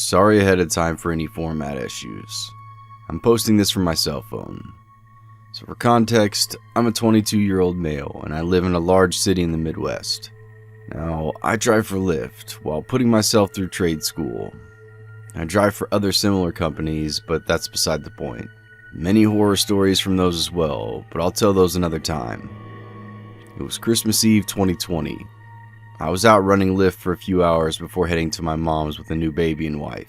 Sorry ahead of time for any format issues. I'm posting this from my cell phone. So for context, I'm a 22-year-old male and I live in a large city in the Midwest. Now, I drive for Lyft while putting myself through trade school. I drive for other similar companies, but that's beside the point. Many horror stories from those as well, but I'll tell those another time. It was Christmas Eve 2020. I was out running Lyft for a few hours before heading to my mom's with a new baby and wife.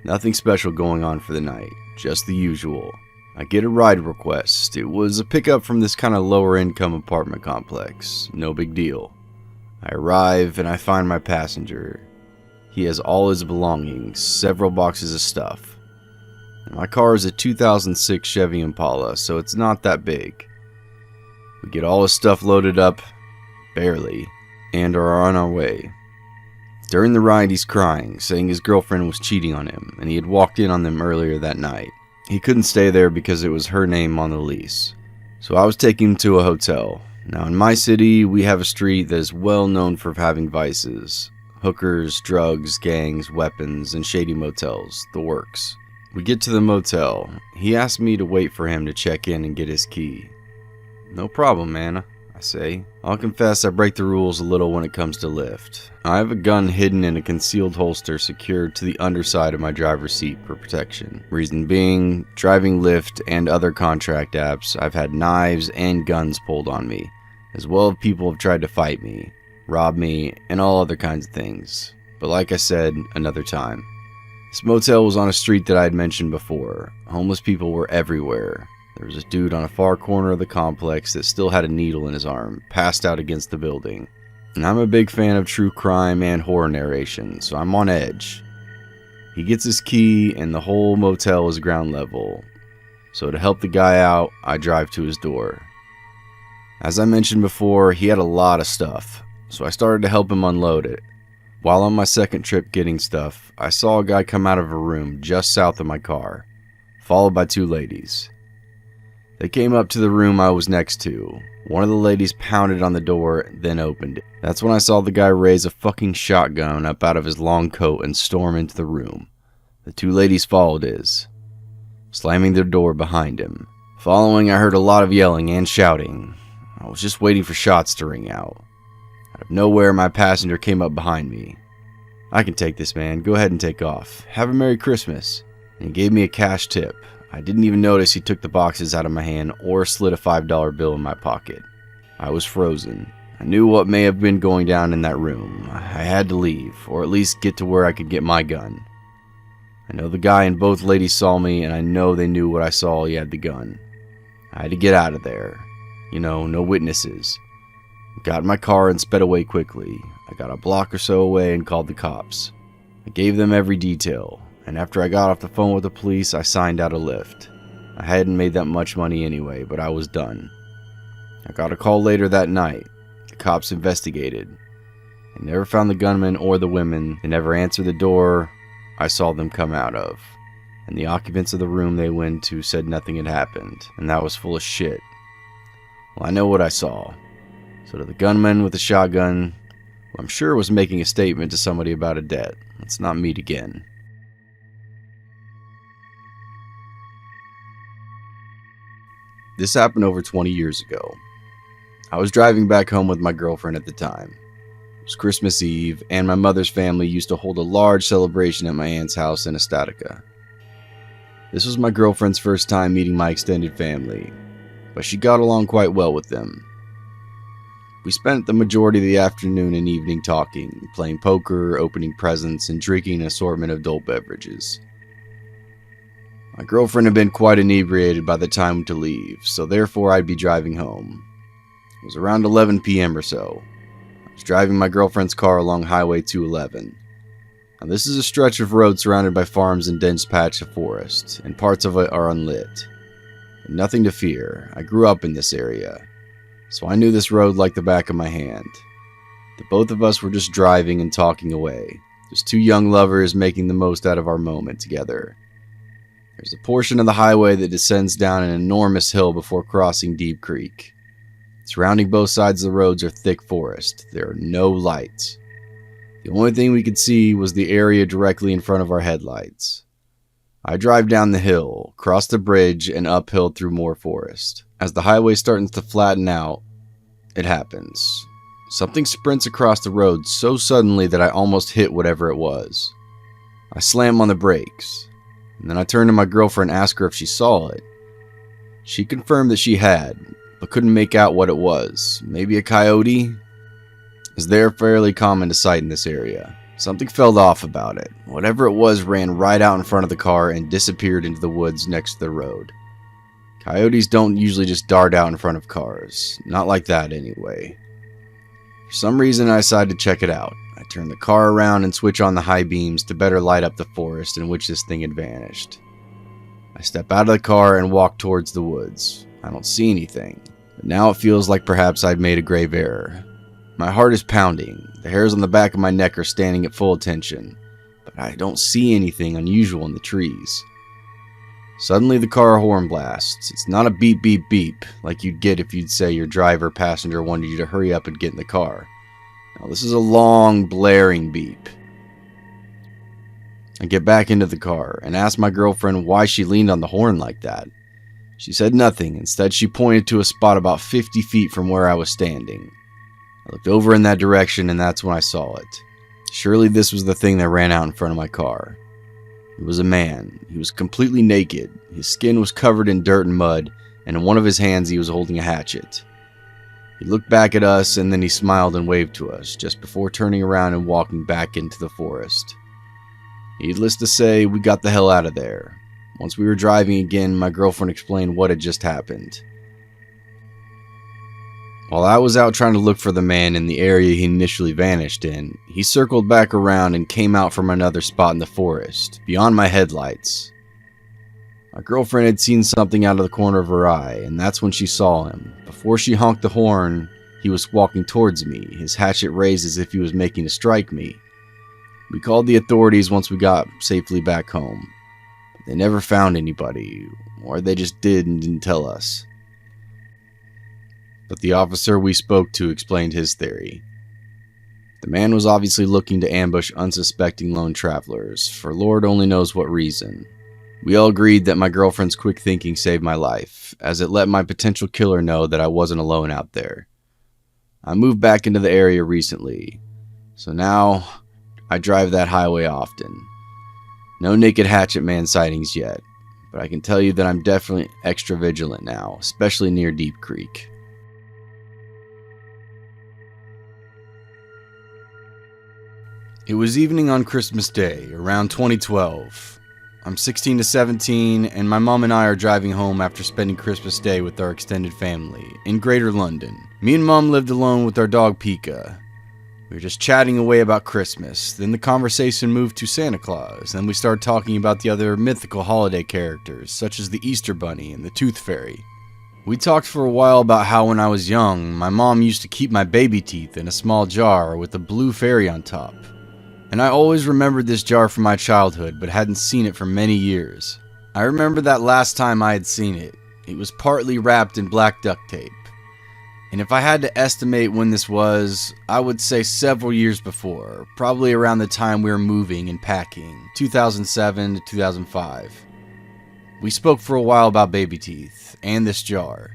Nothing special going on for the night, just the usual. I get a ride request. It was a pickup from this kind of lower income apartment complex. No big deal. I arrive and I find my passenger. He has all his belongings, several boxes of stuff. My car is a 2006 Chevy Impala, so it's not that big. We get all his stuff loaded up, barely, and are on our way. During the ride, he's crying, saying his girlfriend was cheating on him, and he had walked in on them earlier that night. He couldn't stay there because it was her name on the lease. So I was taking him to a hotel. Now in my city, we have a street that is well known for having vices. Hookers, drugs, gangs, weapons, and shady motels, the works. We get to the motel. He asked me to wait for him to check in and get his key. No problem, man, I say. I'll confess I break the rules a little when it comes to Lyft. I have a gun hidden in a concealed holster secured to the underside of my driver's seat for protection. Reason being, driving Lyft and other contract apps, I've had knives and guns pulled on me, as well as people have tried to fight me, rob me, and all other kinds of things. But like I said, another time. This motel was on a street that I had mentioned before. Homeless people were everywhere. There was a dude on a far corner of the complex that still had a needle in his arm, passed out against the building. And I'm a big fan of true crime and horror narration, so I'm on edge. He gets his key and the whole motel is ground level. So to help the guy out, I drive to his door. As I mentioned before, he had a lot of stuff, so I started to help him unload it. While on my second trip getting stuff, I saw a guy come out of a room just south of my car, followed by two ladies. They came up to the room I was next to. One of the ladies pounded on the door, then opened it. That's when I saw the guy raise a fucking shotgun up out of his long coat and storm into the room. The two ladies followed his, slamming their door behind him. Following, I heard a lot of yelling and shouting. I was just waiting for shots to ring out. Out of nowhere, my passenger came up behind me. "I can take this, man. Go ahead and take off. Have a Merry Christmas." And he gave me a cash tip. I didn't even notice he took the boxes out of my hand or slid a $5 bill in my pocket. I was frozen. I knew what may have been going down in that room. I had to leave, or at least get to where I could get my gun. I know the guy and both ladies saw me, and I know they knew what I saw. He had the gun. I had to get out of there. No witnesses. Got in my car and sped away quickly. I got a block or so away and called the cops. I gave them every detail, and after I got off the phone with the police, I signed out a Lyft. I hadn't made that much money anyway, but I was done. I got a call later that night. The cops investigated. They never found the gunman or the women. They never answered the door I saw them come out of. And the occupants of the room they went to said nothing had happened, and that was full of shit. Well, I know what I saw. So to the gunman with the shotgun, who I'm sure was making a statement to somebody about a debt, let's not meet again. This happened over 20 years ago. I was driving back home with my girlfriend at the time. It was Christmas Eve, and my mother's family used to hold a large celebration at my aunt's house in Estatica. This was my girlfriend's first time meeting my extended family, but she got along quite well with them. We spent the majority of the afternoon and evening talking, playing poker, opening presents, and drinking an assortment of adult beverages. My girlfriend had been quite inebriated by the time to leave, so therefore I'd be driving home. It was around 11 p.m. or so. I was driving my girlfriend's car along Highway 211. Now this is a stretch of road surrounded by farms and dense patch of forest, and parts of it are unlit. But nothing to fear. I grew up in this area, so I knew this road like the back of my hand. The both of us were just driving and talking away, just two young lovers making the most out of our moment together. There's a portion of the highway that descends down an enormous hill before crossing Deep Creek. Surrounding both sides of the roads are thick forest. There are no lights. The only thing we could see was the area directly in front of our headlights. I drive down the hill, cross the bridge, and uphill through more forest. As the highway starts to flatten out, it happens. Something sprints across the road so suddenly that I almost hit whatever it was. I slam on the brakes, and then I turn to my girlfriend and ask her if she saw it. She confirmed that she had, but couldn't make out what it was. Maybe a coyote? As they're fairly common to sight in this area. Something felt off about it. Whatever it was ran right out in front of the car and disappeared into the woods next to the road. Coyotes don't usually just dart out in front of cars. Not like that anyway. For some reason I decided to check it out. I turned the car around and switch on the high beams to better light up the forest in which this thing had vanished. I step out of the car and walk towards the woods. I don't see anything, but now it feels like perhaps I'd made a grave error. My heart is pounding. The hairs on the back of my neck are standing at full attention, but I don't see anything unusual in the trees. Suddenly the car horn blasts. It's not a beep beep beep like you'd get if you'd say your driver or passenger wanted you to hurry up and get in the car. Now this is a long blaring beep. I get back into the car and ask my girlfriend why she leaned on the horn like that. She said nothing. Instead she pointed to a spot about 50 feet from where I was standing. I looked over in that direction and that's when I saw it. Surely this was the thing that ran out in front of my car. It was a man. He was completely naked. His skin was covered in dirt and mud, and in one of his hands he was holding a hatchet. He looked back at us and then he smiled and waved to us just before turning around and walking back into the forest. Needless to say, we got the hell out of there. Once we were driving again, my girlfriend explained what had just happened. While I was out trying to look for the man in the area he initially vanished in, he circled back around and came out from another spot in the forest, beyond my headlights. My girlfriend had seen something out of the corner of her eye, and that's when she saw him. Before she honked the horn, he was walking towards me, his hatchet raised as if he was making to strike me. We called the authorities once we got safely back home. They never found anybody, or they just did and didn't tell us. But the officer we spoke to explained his theory. The man was obviously looking to ambush unsuspecting lone travelers, for Lord only knows what reason. We all agreed that my girlfriend's quick thinking saved my life, as it let my potential killer know that I wasn't alone out there. I moved back into the area recently, so now I drive that highway often. No naked hatchet man sightings yet, but I can tell you that I'm definitely extra vigilant now, especially near Deep Creek. It was evening on Christmas Day, around 2012. I'm 16 to 17, and my mom and I are driving home after spending Christmas Day with our extended family in Greater London. Me and Mom lived alone with our dog Pika. We were just chatting away about Christmas, then the conversation moved to Santa Claus, then we started talking about the other mythical holiday characters, such as the Easter Bunny and the Tooth Fairy. We talked for a while about how when I was young, my mom used to keep my baby teeth in a small jar with a blue fairy on top. And I always remembered this jar from my childhood, but hadn't seen it for many years. I remember that last time I had seen it, it was partly wrapped in black duct tape. And if I had to estimate when this was, I would say several years before, probably around the time we were moving and packing, 2007 to 2005. We spoke for a while about baby teeth, and this jar.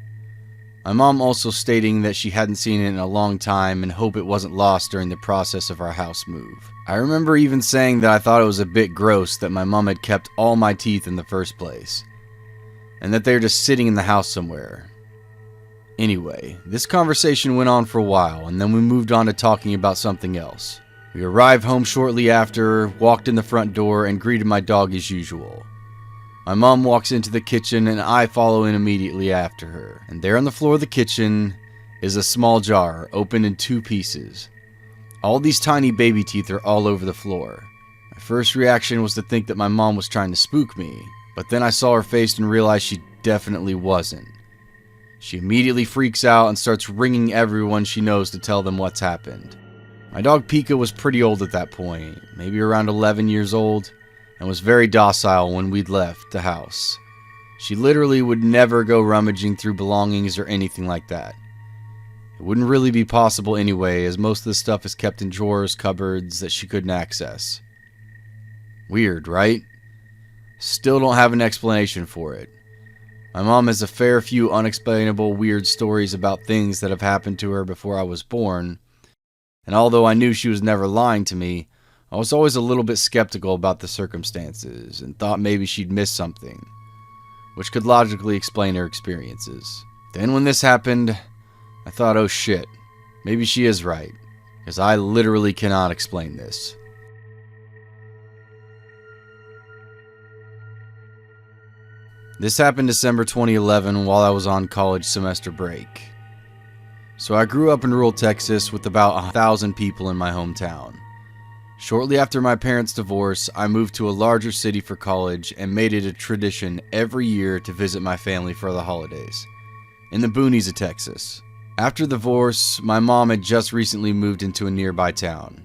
My mom also stating that she hadn't seen it in a long time and hoped it wasn't lost during the process of our house move. I remember even saying that I thought it was a bit gross that my mom had kept all my teeth in the first place, and that they were just sitting in the house somewhere. Anyway, this conversation went on for a while, and then we moved on to talking about something else. We arrived home shortly after, walked in the front door, and greeted my dog as usual. My mom walks into the kitchen and I follow in immediately after her. And there on the floor of the kitchen is a small jar, open in two pieces. All these tiny baby teeth are all over the floor. My first reaction was to think that my mom was trying to spook me, but then I saw her face and realized she definitely wasn't. She immediately freaks out and starts ringing everyone she knows to tell them what's happened. My dog Pika was pretty old at that point, maybe around 11 years old, and was very docile when we'd left the house. She literally would never go rummaging through belongings or anything like that. It It wouldn't really be possible anyway, as most of the stuff is kept in drawers, cupboards that she couldn't access. Weird, right? Still don't have an explanation for it. My mom has a fair few unexplainable weird stories about things that have happened to her before I was born, and although I knew she was never lying to me, I was always a little bit skeptical about the circumstances and thought maybe she'd missed something, which could logically explain her experiences. Then when this happened, I thought, oh shit, maybe she is right, because I literally cannot explain this. This happened December 2011 while I was on college semester break. So I grew up in rural Texas with about 1,000 people in my hometown. Shortly after my parents' divorce, I moved to a larger city for college and made it a tradition every year to visit my family for the holidays, in the boonies of Texas. After the divorce, my mom had just recently moved into a nearby town.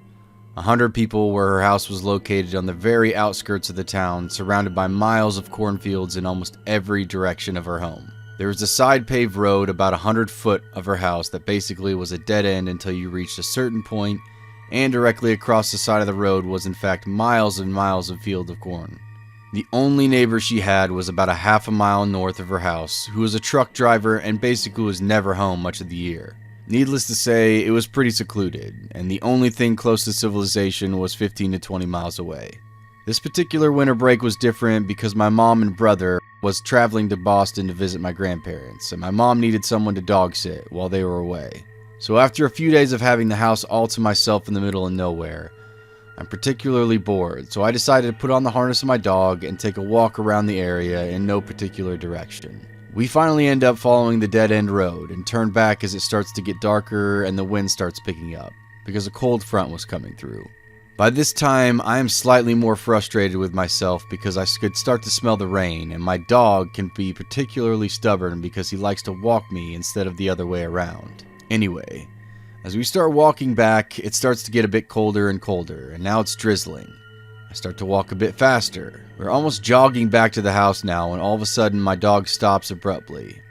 100 people where her house was located on the very outskirts of the town, surrounded by miles of cornfields in almost every direction of her home. There was a side paved road about 100 foot of her house that basically was a dead end until you reached a certain point, and directly across the side of the road was in fact miles and miles of field of corn. The only neighbor she had was about a half a mile north of her house, who was a truck driver and basically was never home much of the year. Needless to say, it was pretty secluded, and the only thing close to civilization was 15 to 20 miles away. This particular winter break was different because my mom and brother was traveling to Boston to visit my grandparents, and my mom needed someone to dog sit while they were away. So after a few days of having the house all to myself in the middle of nowhere, I'm particularly bored, so I decided to put on the harness of my dog and take a walk around the area in no particular direction. We finally end up following the dead-end road and turn back as it starts to get darker and the wind starts picking up, because a cold front was coming through. By this time, I am slightly more frustrated with myself because I could start to smell the rain, and my dog can be particularly stubborn because he likes to walk me instead of the other way around. Anyway, as we start walking back, it starts to get a bit colder and colder, and now it's drizzling. I start to walk a bit faster. We're almost jogging back to the house now, and all of a sudden my dog stops abruptly.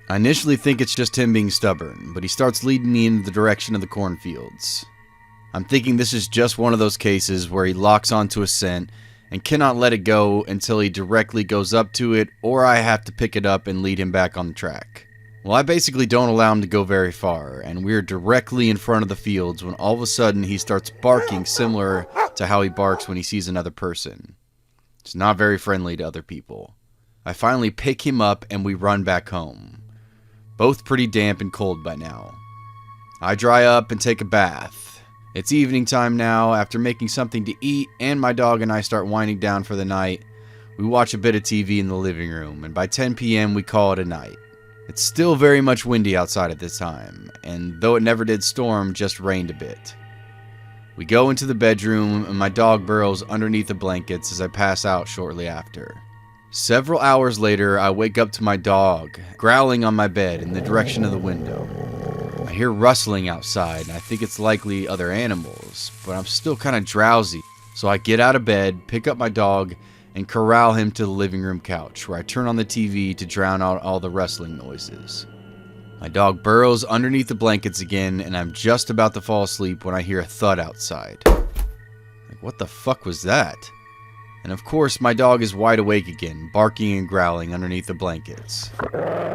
I initially think it's just him being stubborn, but he starts leading me in the direction of the cornfields. I'm thinking this is just one of those cases where he locks onto a scent and cannot let it go until he directly goes up to it, or I have to pick it up and lead him back on the track. Well, I basically don't allow him to go very far, and we're directly in front of the fields when all of a sudden he starts barking similar to how he barks when he sees another person. It's not very friendly to other people. I finally pick him up and we run back home. Both pretty damp and cold by now. I dry up and take a bath. It's evening time now. After making something to eat and my dog and I start winding down for the night, we watch a bit of TV in the living room, and by 10 p.m. we call it a night. It's still very much windy outside at this time, and though it never did storm, just rained a bit. We go into the bedroom, and my dog burrows underneath the blankets as I pass out shortly after. Several hours later, I wake up to my dog growling on my bed in the direction of the window. I hear rustling outside, and I think it's likely other animals, but I'm still kind of drowsy, so I get out of bed, pick up my dog, and corral him to the living room couch, where I turn on the TV to drown out all the rustling noises. My dog burrows underneath the blankets again, and I'm just about to fall asleep when I hear a thud outside. Like, what the fuck was that? And of course, my dog is wide awake again, barking and growling underneath the blankets.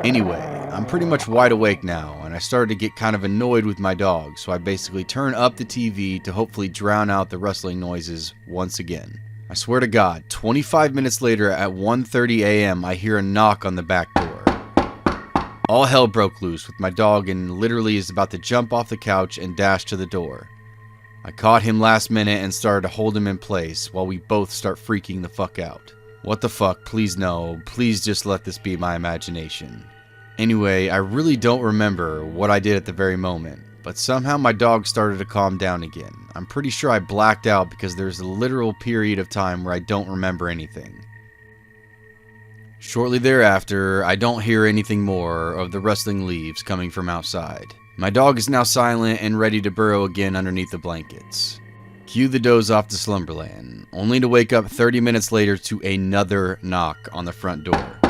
Anyway, I'm pretty much wide awake now, and I started to get kind of annoyed with my dog, so I basically turn up the TV to hopefully drown out the rustling noises once again. I swear to God, 25 minutes later at 1:30 a.m., I hear a knock on the back door. All hell broke loose with my dog and literally is about to jump off the couch and dash to the door. I caught him last minute and started to hold him in place while we both start freaking the fuck out. What the fuck, please no, please just let this be my imagination. Anyway, I really don't remember what I did at the very moment, but somehow my dog started to calm down again. I'm pretty sure I blacked out because there's a literal period of time where I don't remember anything. Shortly thereafter, I don't hear anything more of the rustling leaves coming from outside. My dog is now silent and ready to burrow again underneath the blankets. Cue the doze off to slumberland, only to wake up 30 minutes later to another knock on the front door.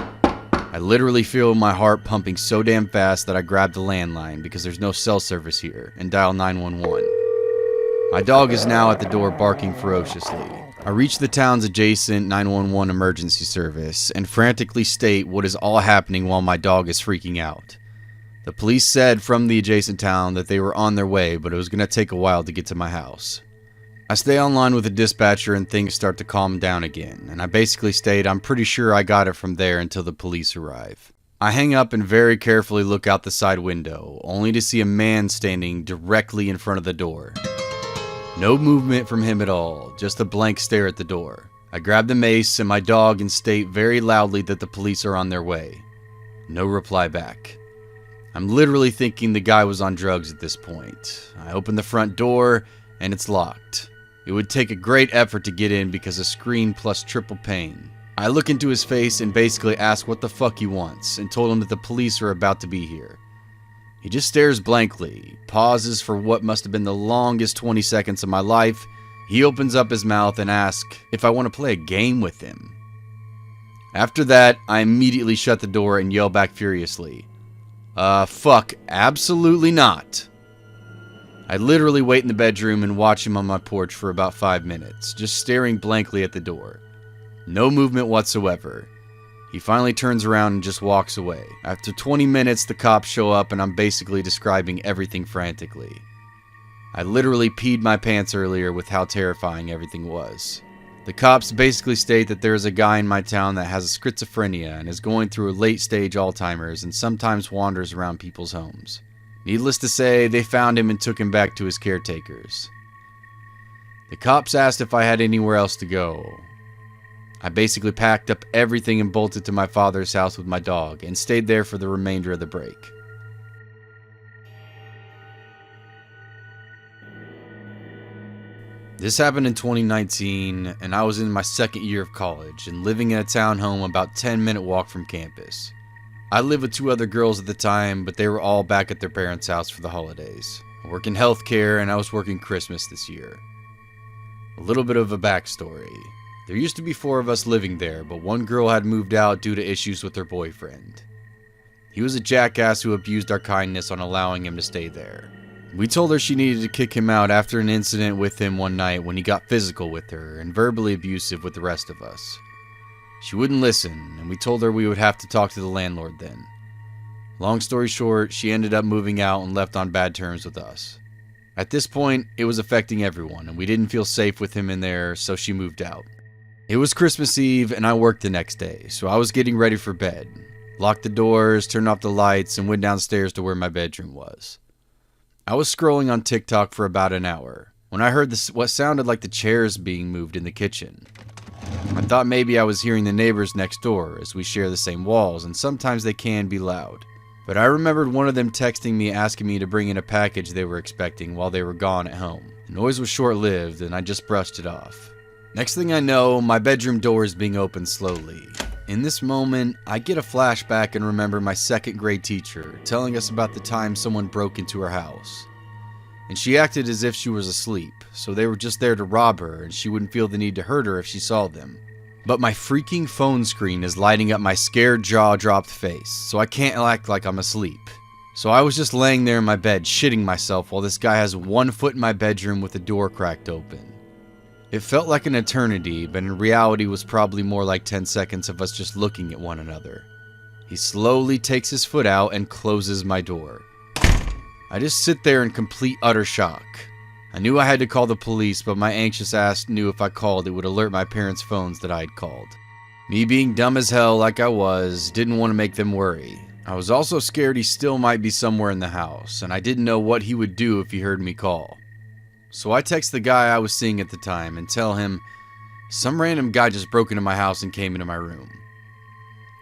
I literally feel my heart pumping so damn fast that I grab the landline because there's no cell service here and dial 911. My dog is now at the door barking ferociously. I reach the town's adjacent 911 emergency service and frantically state what is all happening while my dog is freaking out. The police said from the adjacent town that they were on their way, but it was going to take a while to get to my house. I stay online with the dispatcher and things start to calm down again, and I basically state I'm pretty sure I got it from there until the police arrive. I hang up and very carefully look out the side window, only to see a man standing directly in front of the door. No movement from him at all, just a blank stare at the door. I grab the mace and my dog and state very loudly that the police are on their way. No reply back. I'm literally thinking the guy was on drugs at this point. I open the front door and it's locked. It would take a great effort to get in because of screen plus triple pain. I look into his face and basically ask what the fuck he wants and told him that the police are about to be here. He just stares blankly, pauses for what must have been the longest 20 seconds of my life. He opens up his mouth and asks if I want to play a game with him. After that, I immediately shut the door and yell back furiously, fuck, absolutely not. I literally wait in the bedroom and watch him on my porch for about 5 minutes, just staring blankly at the door. No movement whatsoever. He finally turns around and just walks away. After 20 minutes, the cops show up and I'm basically describing everything frantically. I literally peed my pants earlier with how terrifying everything was. The cops basically state that there is a guy in my town that has schizophrenia and is going through a late-stage Alzheimer's and sometimes wanders around people's homes. Needless to say, they found him and took him back to his caretakers. The cops asked if I had anywhere else to go. I basically packed up everything and bolted to my father's house with my dog and stayed there for the remainder of the break. This happened in 2019, and I was in my second year of college and living in a townhome about 10-minute walk from campus. I lived with 2 other girls at the time, but they were all back at their parents' house for the holidays. I work in healthcare, and I was working Christmas this year. A little bit of a backstory. There used to be 4 of us living there, but one girl had moved out due to issues with her boyfriend. He was a jackass who abused our kindness on allowing him to stay there. We told her she needed to kick him out after an incident with him one night when he got physical with her and verbally abusive with the rest of us. She wouldn't listen, and we told her we would have to talk to the landlord then. Long story short, she ended up moving out and left on bad terms with us. At this point, it was affecting everyone, and we didn't feel safe with him in there, so she moved out. It was Christmas Eve, and I worked the next day, so I was getting ready for bed. Locked the doors, turned off the lights, and went downstairs to where my bedroom was. I was scrolling on TikTok for about an hour when I heard what sounded like the chairs being moved in the kitchen. I thought maybe I was hearing the neighbors next door, as we share the same walls and sometimes they can be loud. But I remembered one of them texting me asking me to bring in a package they were expecting while they were gone at home. The noise was short-lived and I just brushed it off. Next thing I know, my bedroom door is being opened slowly. In this moment, I get a flashback and remember my 2nd grade teacher telling us about the time someone broke into her house. And she acted as if she was asleep, so they were just there to rob her and she wouldn't feel the need to hurt her if she saw them. But my freaking phone screen is lighting up my scared jaw-dropped face, so I can't act like I'm asleep. So I was just laying there in my bed shitting myself while this guy has 1 foot in my bedroom with the door cracked open. It felt like an eternity, but in reality was probably more like 10 seconds of us just looking at one another. He slowly takes his foot out and closes my door. I just sit there in complete utter shock. I knew I had to call the police, but my anxious ass knew if I called it would alert my parents' phones that I had called. Me being dumb as hell like I was, didn't want to make them worry. I was also scared he still might be somewhere in the house, and I didn't know what he would do if he heard me call. So I text the guy I was seeing at the time and tell him, some random guy just broke into my house and came into my room.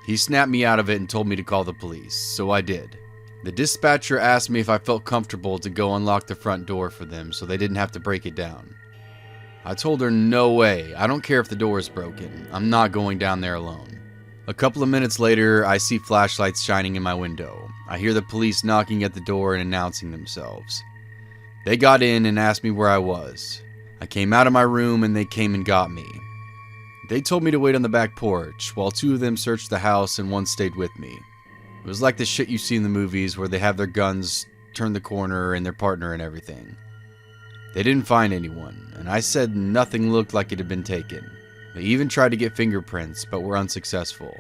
He snapped me out of it and told me to call the police, so I did. The dispatcher asked me if I felt comfortable to go unlock the front door for them so they didn't have to break it down. I told her no way, I don't care if the door is broken, I'm not going down there alone. A couple of minutes later, I see flashlights shining in my window. I hear the police knocking at the door and announcing themselves. They got in and asked me where I was. I came out of my room and they came and got me. They told me to wait on the back porch, while two of them searched the house and one stayed with me. It was like the shit you see in the movies where they have their guns, turn the corner, and their partner and everything. They didn't find anyone, and I said nothing looked like it had been taken. They even tried to get fingerprints, but were unsuccessful.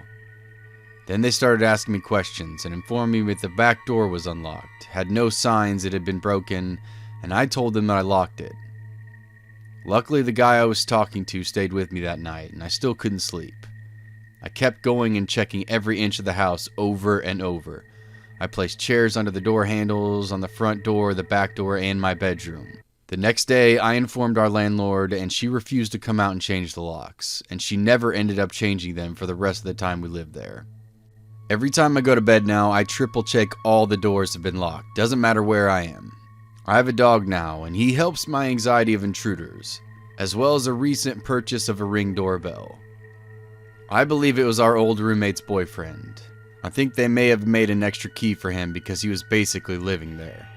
Then they started asking me questions and informed me that the back door was unlocked, had no signs it had been broken, and I told them that I locked it. Luckily, the guy I was talking to stayed with me that night, and I still couldn't sleep. I kept going and checking every inch of the house over and over. I placed chairs under the door handles, on the front door, the back door, and my bedroom. The next day, I informed our landlord, and she refused to come out and change the locks, and she never ended up changing them for the rest of the time we lived there. Every time I go to bed now, I triple check all the doors have been locked, doesn't matter where I am. I have a dog now, and he helps my anxiety of intruders, as well as a recent purchase of a Ring doorbell. I believe it was our old roommate's boyfriend. I think they may have made an extra key for him because he was basically living there.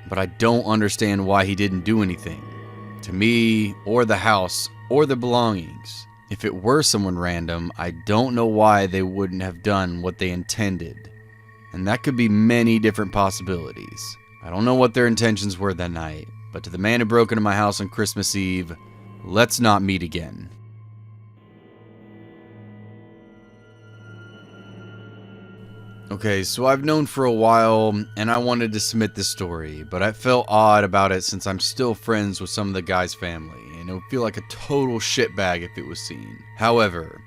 But I don't understand why he didn't do anything to me, or the house, or the belongings. If it were someone random, I don't know why they wouldn't have done what they intended. And that could be many different possibilities. I don't know what their intentions were that night, but to the man who broke into my house on Christmas Eve, let's not meet again. Okay, so I've known for a while, and I wanted to submit this story, but I felt odd about it since I'm still friends with some of the guy's family, and it would feel like a total shitbag if it was seen. However,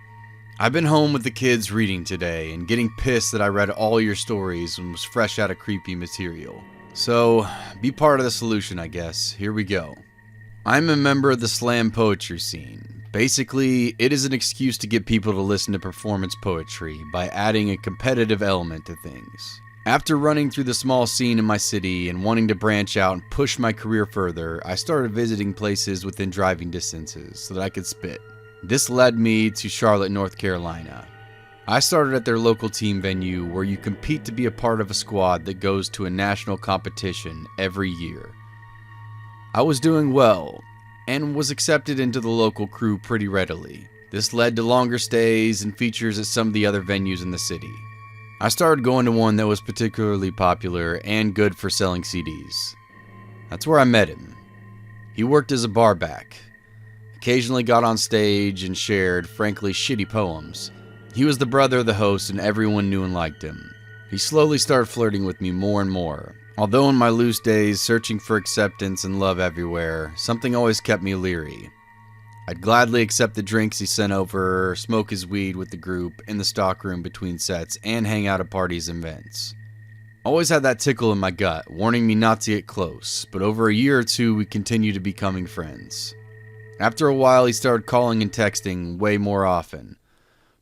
I've been home with the kids reading today, and getting pissed that I read all your stories and was fresh out of creepy material. So, be part of the solution, I guess. Here we go. I'm a member of the slam poetry scene. Basically, it is an excuse to get people to listen to performance poetry by adding a competitive element to things. After running through the small scene in my city and wanting to branch out and push my career further, I started visiting places within driving distances so that I could spit. This led me to Charlotte, North Carolina. I started at their local team venue where you compete to be a part of a squad that goes to a national competition every year. I was doing well, and was accepted into the local crew pretty readily. This led to longer stays and features at some of the other venues in the city. I started going to one that was particularly popular and good for selling CDs. That's where I met him. He worked as a barback, occasionally got on stage and shared, frankly, shitty poems. He was the brother of the host and everyone knew and liked him. He slowly started flirting with me more and more. Although in my loose days, searching for acceptance and love everywhere, something always kept me leery. I'd gladly accept the drinks he sent over, smoke his weed with the group in the stockroom between sets, and hang out at parties and events. Always had that tickle in my gut, warning me not to get close, but over a year or two we continued to becoming friends. After a while he started calling and texting way more often,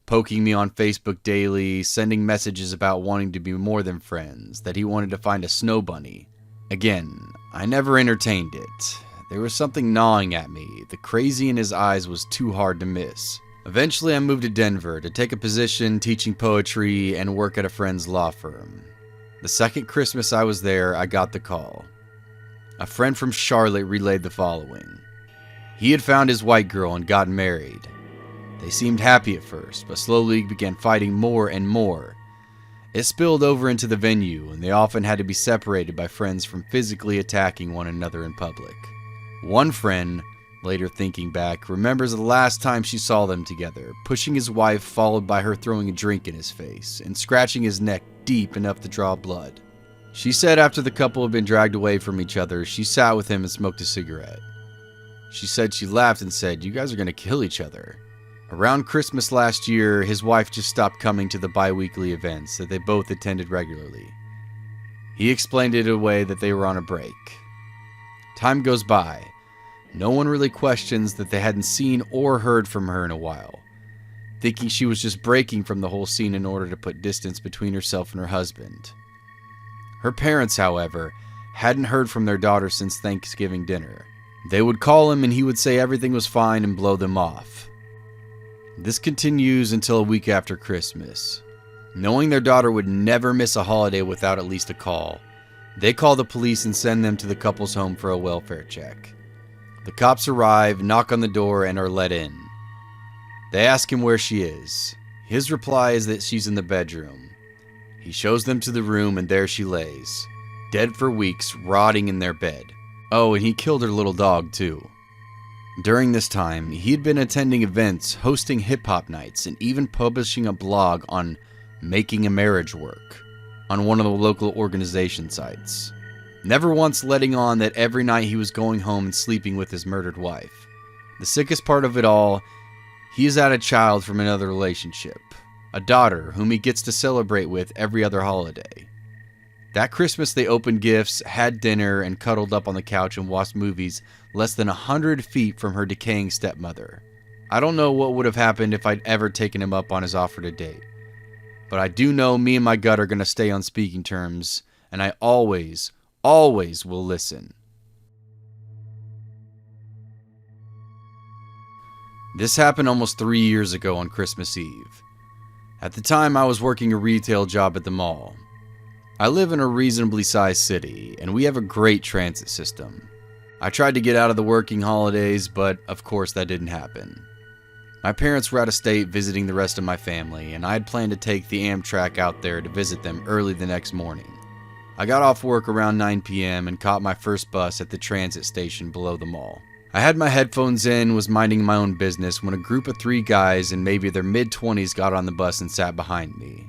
poking me on Facebook daily, sending messages about wanting to be more than friends, that he wanted to find a snow bunny. Again, I never entertained it. There was something gnawing at me. The crazy in his eyes was too hard to miss. Eventually I moved to Denver to take a position teaching poetry and work at a friend's law firm. The second Christmas I was there, I got the call. A friend from Charlotte relayed the following. He had found his white girl and gotten married. They seemed happy at first, but slowly began fighting more and more. It spilled over into the venue, and they often had to be separated by friends from physically attacking one another in public. One friend, later thinking back, remembers the last time she saw them together, pushing his wife, followed by her throwing a drink in his face, and scratching his neck deep enough to draw blood. She said after the couple had been dragged away from each other, she sat with him and smoked a cigarette. She said she laughed and said, "You guys are going to kill each other." Around Christmas last year, his wife just stopped coming to the bi-weekly events that they both attended regularly. He explained it away that they were on a break. Time goes by. No one really questions that they hadn't seen or heard from her in a while, thinking she was just breaking from the whole scene in order to put distance between herself and her husband. Her parents, however, hadn't heard from their daughter since Thanksgiving dinner. They would call him and he would say everything was fine and blow them off. This continues until a week after Christmas. Knowing their daughter would never miss a holiday without at least a call, they call the police and send them to the couple's home for a welfare check. The cops arrive, knock on the door, and are let in. They ask him where she is. His reply is that she's in the bedroom. He shows them to the room, and there she lays, dead for weeks, rotting in their bed. Oh, and he killed her little dog too. During this time, he'd been attending events, hosting hip-hop nights, and even publishing a blog on making a marriage work on one of the local organization sites. Never once letting on that every night he was going home and sleeping with his murdered wife. The sickest part of it all, he has had a child from another relationship, a daughter whom he gets to celebrate with every other holiday. That Christmas they opened gifts, had dinner, and cuddled up on the couch and watched movies less than 100 feet from her decaying stepmother. I don't know what would have happened if I'd ever taken him up on his offer to date. But I do know me and my gut are going to stay on speaking terms, and I always will listen. This happened almost 3 years ago on Christmas Eve. At the time, I was working a retail job at the mall. I live in a reasonably sized city, and we have a great transit system. I tried to get out of the working holidays, but of course that didn't happen. My parents were out of state visiting the rest of my family, and I had planned to take the Amtrak out there to visit them early the next morning. I got off work around 9 p.m. and caught my first bus at the transit station below the mall. I had my headphones in, was minding my own business when a group of 3 guys in maybe their mid-20s got on the bus and sat behind me.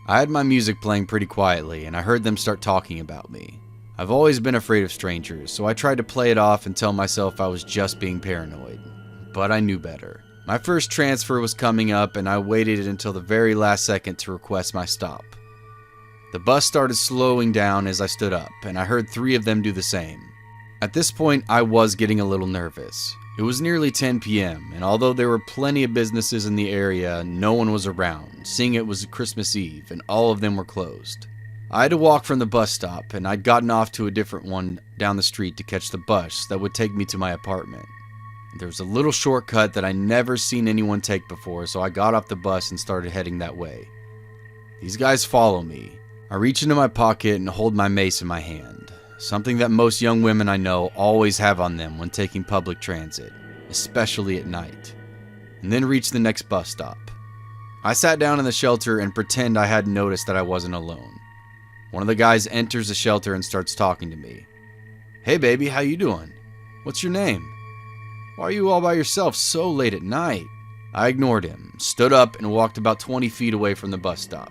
I had my music playing pretty quietly, and I heard them start talking about me. I've always been afraid of strangers, so I tried to play it off and tell myself I was just being paranoid. But I knew better. My first transfer was coming up, and I waited until the very last second to request my stop. The bus started slowing down as I stood up, and I heard 3 of them do the same. At this point, I was getting a little nervous. It was nearly 10 p.m., and although there were plenty of businesses in the area, no one was around, seeing it was Christmas Eve, and all of them were closed. I had to walk from the bus stop, and I'd gotten off to a different one down the street to catch the bus that would take me to my apartment. There was a little shortcut that I never seen anyone take before, so I got off the bus and started heading that way. These guys follow me. I reach into my pocket and hold my mace in my hand, something that most young women I know always have on them when taking public transit, especially at night, and then reach the next bus stop. I sat down in the shelter and pretend I hadn't noticed that I wasn't alone. One of the guys enters the shelter and starts talking to me. "Hey baby, how you doing? What's your name? Why are you all by yourself so late at night?" I ignored him, stood up, and walked about 20 feet away from the bus stop.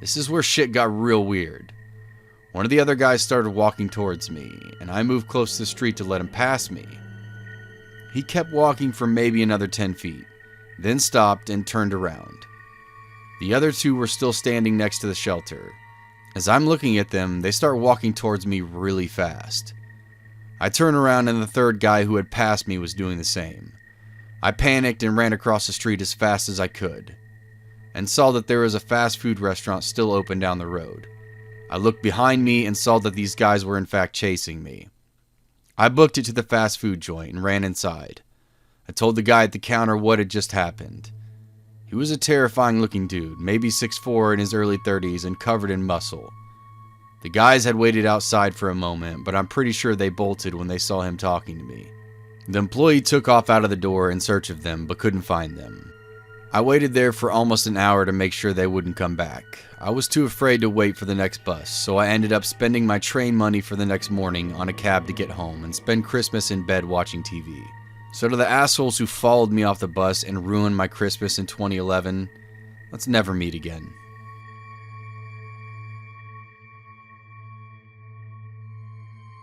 This is where shit got real weird. One of the other guys started walking towards me, and I moved close to the street to let him pass me. He kept walking for maybe another 10 feet, then stopped and turned around. The other 2 were still standing next to the shelter. As I'm looking at them, they start walking towards me really fast. I turn around and the third guy who had passed me was doing the same. I panicked and ran across the street as fast as I could, and saw that there was a fast food restaurant still open down the road. I looked behind me and saw that these guys were in fact chasing me. I booked it to the fast food joint and ran inside. I told the guy at the counter what had just happened. He was a terrifying looking dude, maybe 6'4" in his early 30s and covered in muscle. The guys had waited outside for a moment, but I'm pretty sure they bolted when they saw him talking to me. The employee took off out of the door in search of them, but couldn't find them. I waited there for almost an hour to make sure they wouldn't come back. I was too afraid to wait for the next bus, so I ended up spending my train money for the next morning on a cab to get home and spend Christmas in bed watching TV. So to the assholes who followed me off the bus and ruined my Christmas in 2011, let's never meet again.